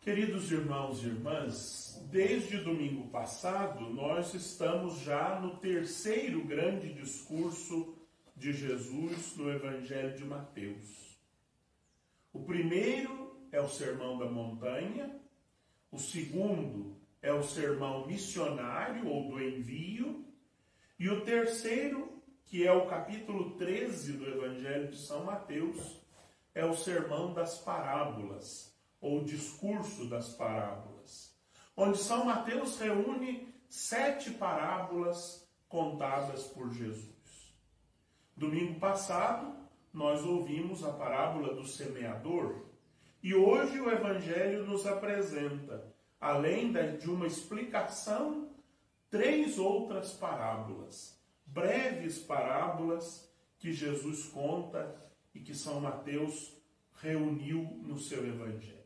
Queridos irmãos e irmãs, desde o domingo passado, nós estamos já no terceiro grande discurso de Jesus no Evangelho de Mateus. O primeiro é o Sermão da Montanha, o segundo é o Sermão Missionário ou do Envio, e o terceiro, que é o capítulo 13 do Evangelho de São Mateus, é o Sermão das Parábolas, ou Discurso das Parábolas, onde São Mateus reúne 7 parábolas contadas por Jesus. Domingo passado, nós ouvimos a parábola do semeador, e hoje o Evangelho nos apresenta, além de uma explicação, 3 outras parábolas, breves parábolas que Jesus conta e que São Mateus reuniu no seu Evangelho.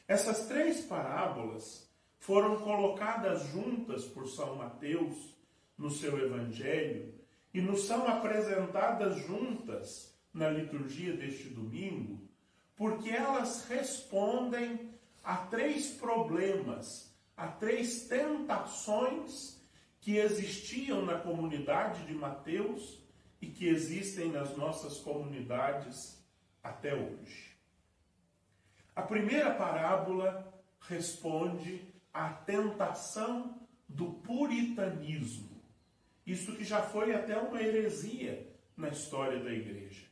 Essas 3 parábolas foram colocadas juntas por São Mateus no seu Evangelho e nos são apresentadas juntas na liturgia deste domingo, porque elas respondem a 3 problemas, a 3 tentações que existiam na comunidade de Mateus e que existem nas nossas comunidades até hoje. A primeira parábola responde à tentação do puritanismo. Isso que já foi até uma heresia na história da igreja.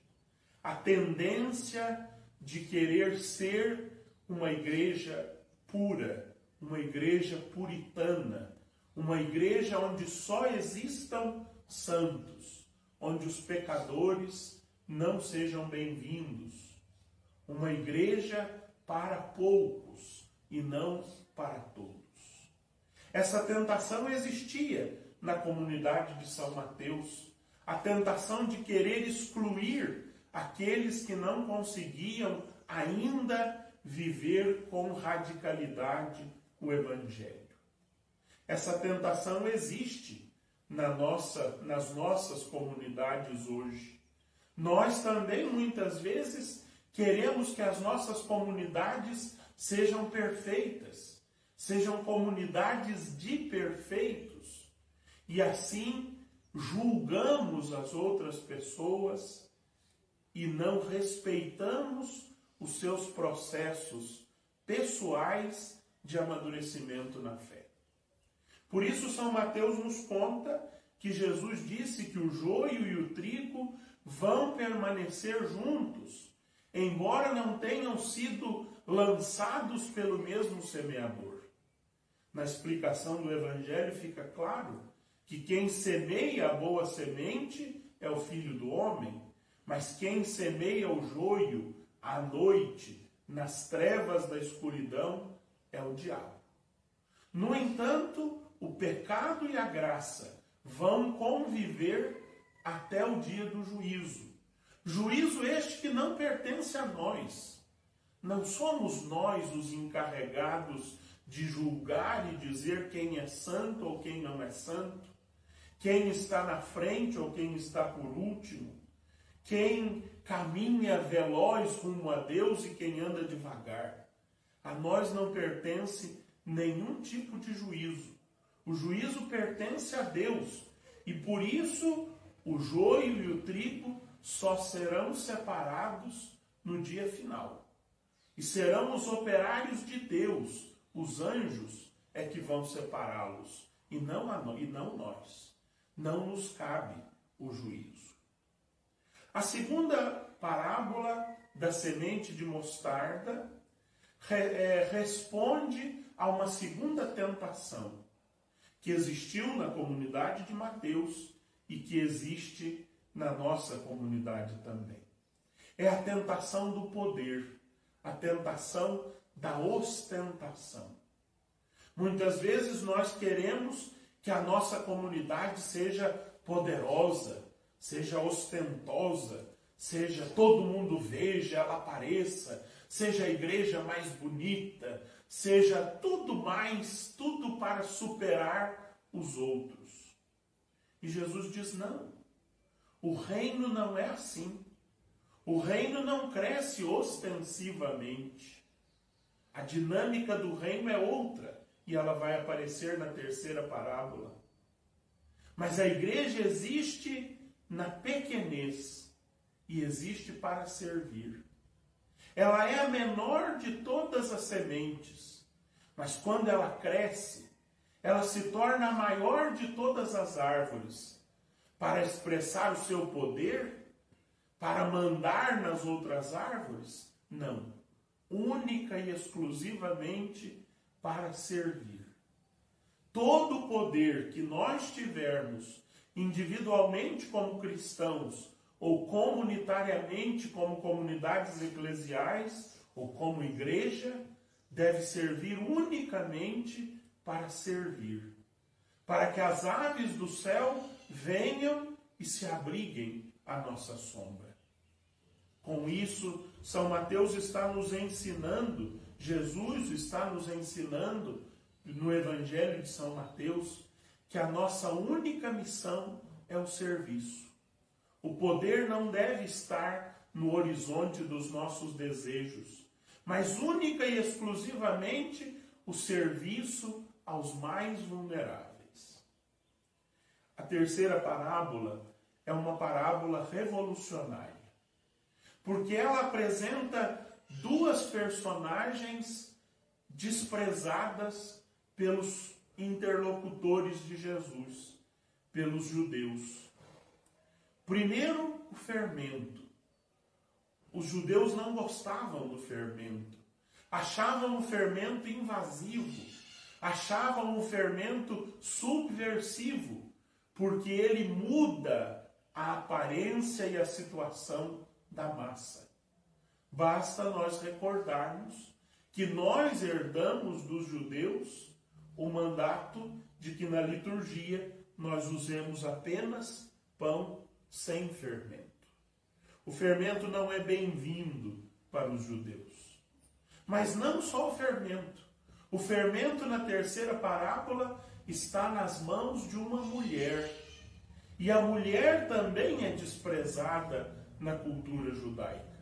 A tendência de querer ser uma igreja pura, uma igreja puritana, uma igreja onde só existam santos, onde os pecadores não sejam bem-vindos. Uma igreja para poucos e não para todos. Essa tentação existia na comunidade de São Mateus, a tentação de querer excluir aqueles que não conseguiam ainda viver com radicalidade o Evangelho. Essa tentação existe nas nossas comunidades hoje. Nós também, muitas vezes, queremos que as nossas comunidades sejam perfeitas, sejam comunidades de perfeitos, e assim julgamos as outras pessoas e não respeitamos os seus processos pessoais de amadurecimento na fé. Por isso, São Mateus nos conta que Jesus disse que o joio e o trigo vão permanecer juntos, embora não tenham sido lançados pelo mesmo semeador. Na explicação do Evangelho fica claro que quem semeia a boa semente é o Filho do Homem, mas quem semeia o joio à noite, nas trevas da escuridão, é o diabo. No entanto, o pecado e a graça vão conviver até o dia do juízo. Juízo este que não pertence a nós. Não somos nós os encarregados de julgar e dizer quem é santo ou quem não é santo, quem está na frente ou quem está por último, quem caminha veloz rumo a Deus e quem anda devagar. A nós não pertence nenhum tipo de juízo. O juízo pertence a Deus e por isso o joio e o trigo só serão separados no dia final. E serão os operários de Deus, os anjos, é que vão separá-los, e não nós. Não nos cabe o juízo. A segunda parábola da semente de mostarda responde a uma segunda tentação que existiu na comunidade de Mateus e que existe na nossa comunidade também. É a tentação do poder, a tentação da ostentação. Muitas vezes nós queremos que a nossa comunidade seja poderosa, seja ostentosa, seja todo mundo veja, ela apareça, seja a igreja mais bonita, seja tudo para superar os outros. E Jesus diz não. O reino não é assim. O reino não cresce ostensivamente. A dinâmica do reino é outra, e ela vai aparecer na terceira parábola. Mas a igreja existe na pequenez e existe para servir. Ela é a menor de todas as sementes, mas quando ela cresce, ela se torna a maior de todas as árvores, para expressar o seu poder, para mandar nas outras árvores? Não. Única e exclusivamente para servir. Todo o poder que nós tivermos, individualmente como cristãos, ou comunitariamente como comunidades eclesiais, ou como igreja, deve servir unicamente para servir. Para que as aves do céu venham e se abriguem à nossa sombra. Com isso, São Mateus está nos ensinando, Jesus está nos ensinando no Evangelho de São Mateus, que a nossa única missão é o serviço. O poder não deve estar no horizonte dos nossos desejos, mas única e exclusivamente o serviço aos mais vulneráveis. A terceira parábola é uma parábola revolucionária, porque ela apresenta duas personagens desprezadas pelos interlocutores de Jesus, pelos judeus. Primeiro, o fermento. Os judeus não gostavam do fermento. Achavam o fermento invasivo. Achavam o fermento subversivo, porque ele muda a aparência e a situação da massa. Basta nós recordarmos que nós herdamos dos judeus o mandato de que na liturgia nós usemos apenas pão sem fermento. O fermento não é bem-vindo para os judeus. Mas não só o fermento. O fermento na terceira parábola está nas mãos de uma mulher. E a mulher também é desprezada na cultura judaica.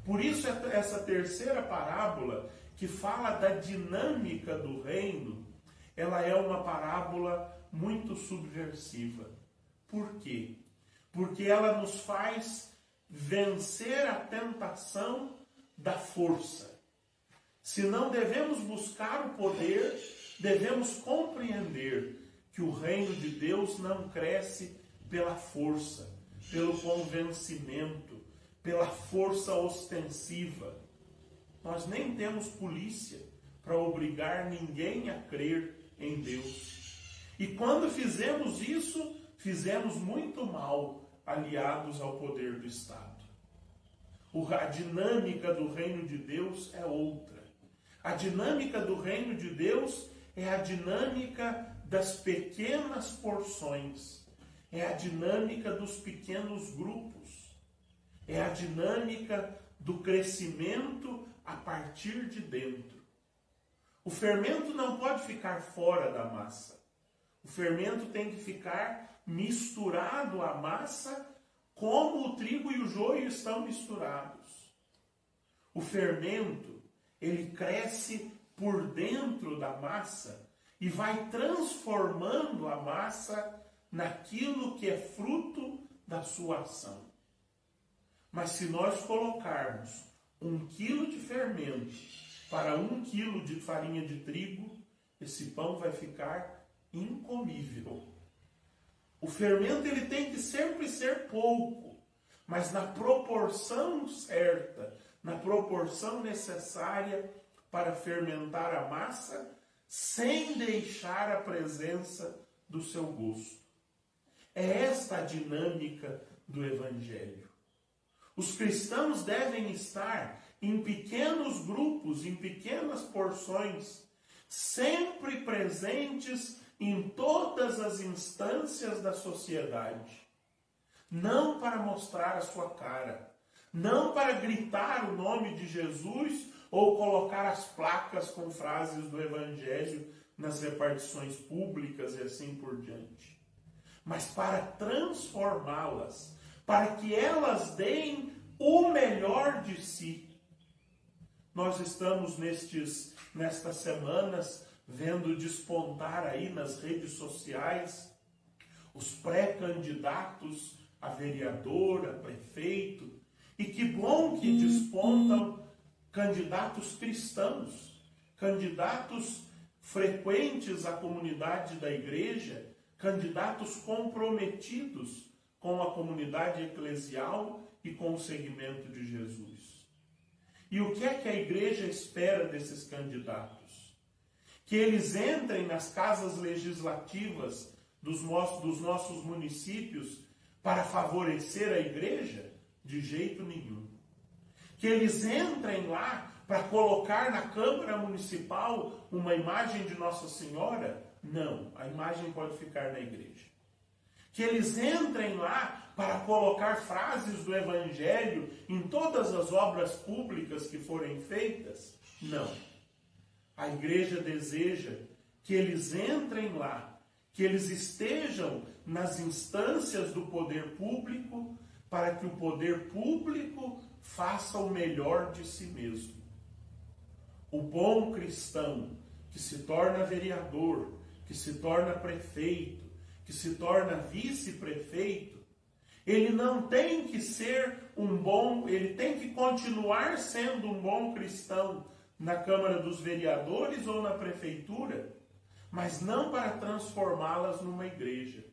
Por isso, essa terceira parábola, que fala da dinâmica do reino, ela é uma parábola muito subversiva. Por quê? Porque ela nos faz vencer a tentação da força. Se não devemos buscar o poder, devemos compreender que o reino de Deus não cresce pela força, pelo convencimento, pela força ostensiva. Nós nem temos polícia para obrigar ninguém a crer em Deus. E quando fizemos isso, fizemos muito mal, aliados ao poder do Estado. A dinâmica do reino de Deus é outra. A dinâmica do reino de Deus é a dinâmica das pequenas porções. É a dinâmica dos pequenos grupos. É a dinâmica do crescimento a partir de dentro. O fermento não pode ficar fora da massa. O fermento tem que ficar misturado à massa, como o trigo e o joio estão misturados. O fermento, ele cresce por dentro da massa e vai transformando a massa naquilo que é fruto da sua ação. Mas se nós colocarmos 1 quilo de fermento para 1 quilo de farinha de trigo, esse pão vai ficar incomível. O fermento ele tem que sempre ser pouco, mas na proporção certa, na proporção necessária para fermentar a massa, sem deixar a presença do seu gosto. É esta a dinâmica do Evangelho. Os cristãos devem estar em pequenos grupos, em pequenas porções, sempre presentes em todas as instâncias da sociedade. Não para mostrar a sua cara, não para gritar o nome de Jesus ou colocar as placas com frases do Evangelho nas repartições públicas e assim por diante, mas para transformá-las, para que elas deem o melhor de si. nós estamos nestas semanas vendo despontar aí nas redes sociais os pré-candidatos a vereador, a prefeito, e que bom que despontam candidatos cristãos, candidatos frequentes à comunidade da igreja, candidatos comprometidos com a comunidade eclesial e com o segmento de Jesus. E o que é que a igreja espera desses candidatos? Que eles entrem nas casas legislativas dos nossos municípios para favorecer a igreja? De jeito nenhum. Que eles entrem lá para colocar na Câmara Municipal uma imagem de Nossa Senhora? Não, a imagem pode ficar na igreja. Que eles entrem lá para colocar frases do Evangelho em todas as obras públicas que forem feitas? Não. A igreja deseja que eles entrem lá, que eles estejam nas instâncias do poder público, para que o poder público faça o melhor de si mesmo. O bom cristão que se torna vereador, que se torna prefeito, que se torna vice-prefeito, ele não tem que ser ele tem que continuar sendo um bom cristão na Câmara dos Vereadores ou na prefeitura, mas não para transformá-las numa igreja.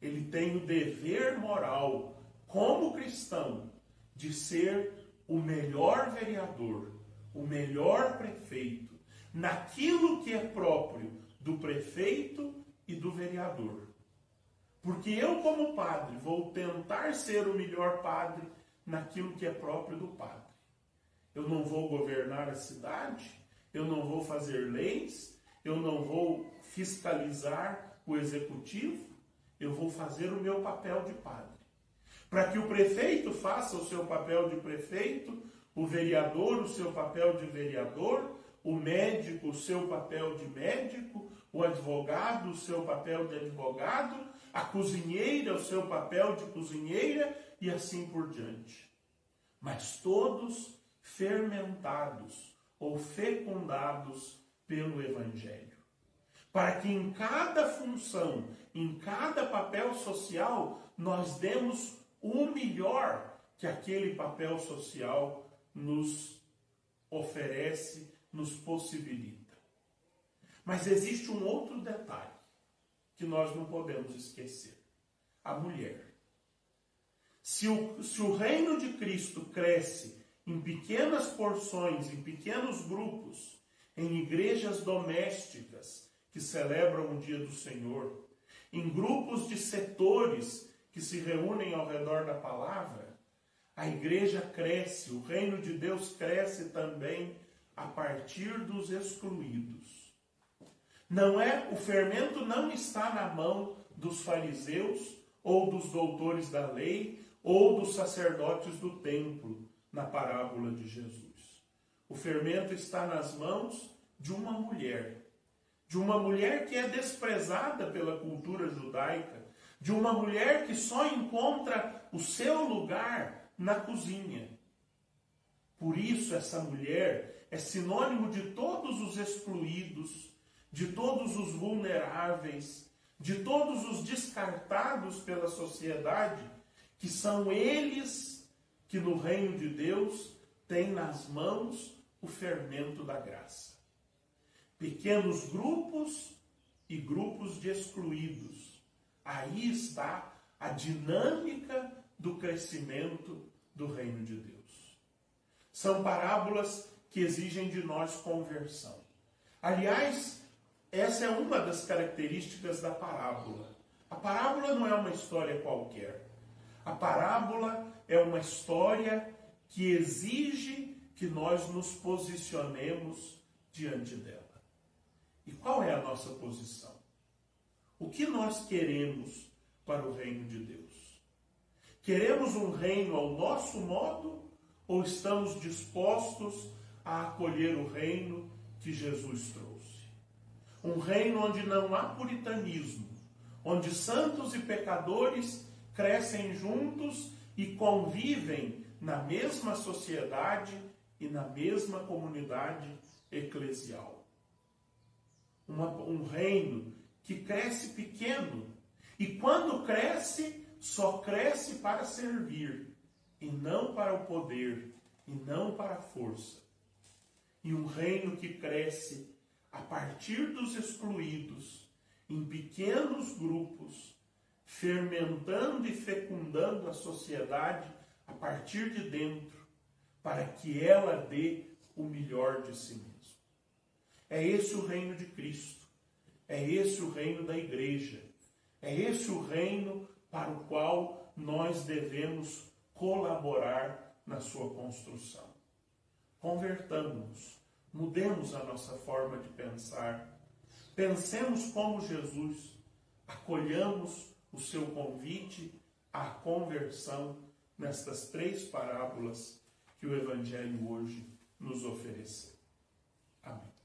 Ele tem o dever moral, como cristão, de ser o melhor vereador, o melhor prefeito, naquilo que é próprio do prefeito e do vereador. Porque eu, como padre, vou tentar ser o melhor padre naquilo que é próprio do padre. Eu não vou governar a cidade, eu não vou fazer leis, eu não vou fiscalizar o executivo, eu vou fazer o meu papel de padre. Para que o prefeito faça o seu papel de prefeito, o vereador o seu papel de vereador, o médico o seu papel de médico, o advogado o seu papel de advogado, a cozinheira o seu papel de cozinheira e assim por diante. Mas todos fermentados ou fecundados pelo Evangelho. Para que em cada função, em cada papel social, nós demos o melhor que aquele papel social nos oferece, nos possibilita. Mas existe um outro detalhe que nós não podemos esquecer. A mulher. Se o reino de Cristo cresce em pequenas porções, em pequenos grupos, em igrejas domésticas que celebram o dia do Senhor, em grupos de setores que se reúnem ao redor da palavra, a igreja cresce, o reino de Deus cresce também a partir dos excluídos. O fermento não está na mão dos fariseus ou dos doutores da lei ou dos sacerdotes do templo, na parábola de Jesus. O fermento está nas mãos de uma mulher que é desprezada pela cultura judaica, de uma mulher que só encontra o seu lugar na cozinha. Por isso, essa mulher é sinônimo de todos os excluídos, de todos os vulneráveis, de todos os descartados pela sociedade, que são eles que no reino de Deus têm nas mãos o fermento da graça. Pequenos grupos e grupos de excluídos. Aí está a dinâmica do crescimento do reino de Deus. São parábolas que exigem de nós conversão. Aliás, essa é uma das características da parábola. A parábola não é uma história qualquer. A parábola é uma história que exige que nós nos posicionemos diante dela. E qual é a nossa posição? O que nós queremos para o reino de Deus? Queremos um reino ao nosso modo ou estamos dispostos a acolher o reino que Jesus trouxe? Um reino onde não há puritanismo, onde santos e pecadores crescem juntos e convivem na mesma sociedade e na mesma comunidade eclesial. Um reino que cresce pequeno, e quando cresce, só cresce para servir, e não para o poder, e não para a força. E um reino que cresce a partir dos excluídos, em pequenos grupos, fermentando e fecundando a sociedade a partir de dentro, para que ela dê o melhor de si mesmo. É esse o reino de Cristo, é esse o reino da igreja, é esse o reino para o qual nós devemos colaborar na sua construção. Convertamos-nos, mudemos a nossa forma de pensar, pensemos como Jesus, acolhamos o seu convite à conversão nestas 3 parábolas que o Evangelho hoje nos ofereceu. Amém.